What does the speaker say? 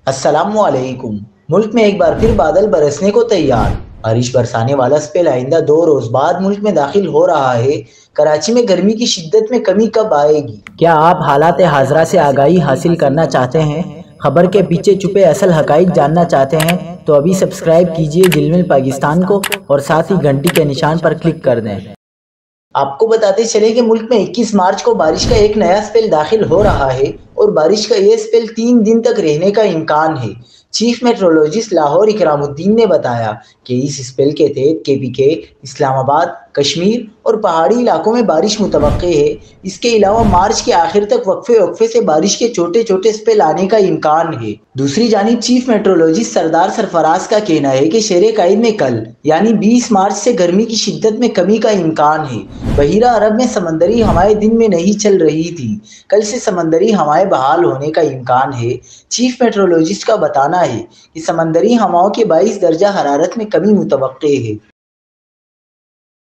السلام علیکم۔ ملک میں ایک بار پھر بادل برسنے کو تیار۔ بارش برسانے والا اسپیل آئندہ 2 روز بعد ملک میں داخل ہو رہا ہے۔ کراچی میں گرمی کی شدت میں کمی کب آئے گی؟ کیا آپ حالات حاضرہ سے آگاہی حاصل کرنا چاہتے ہیں؟ خبر کے پیچھے چھپے اصل حقائق جاننا چاہتے ہیں تو ابھی سبسکرائب کیجئے جلمل پاکستان کو اور ساتھ ہی گھنٹی کے نشان پر کلک کر دیں۔ آپ کو بتاتے چلیں کہ ملک میں 21 مارچ کو بارش کا ایک نیا اسپیل داخل ہو رہا ہے اور بارش کا یہ اسپیل 3 دن تک رہنے کا امکان ہے۔ چیف میٹرولوجسٹ لاہور اکرام الدین نے بتایا کہ اس اسپیل کے تحت KPK، اسلام آباد، کشمیر اور پہاڑی علاقوں میں بارش متوقع ہے۔ اس کے علاوہ مارچ کے آخر تک وقفے سے بارش کے چھوٹے چھوٹے اسپیل آنے کا امکان ہے۔ دوسری جانب چیف میٹرولوجسٹ سردار سرفراز کا کہنا ہے کہ شہر قائد میں کل یعنی 20 مارچ سے گرمی کی شدت میں کمی کا امکان ہے۔ بحیرہ عرب میں سمندری ہوائیں دن میں نہیں چل رہی تھیں، کل سے سمندری ہوائیں بحال ہونے کا امکان ہے۔ چیف میٹرولوجسٹ کا بتانا ہے کہ سمندری ہواؤں کے باعث درجہ حرارت میں کمی متوقع ہے۔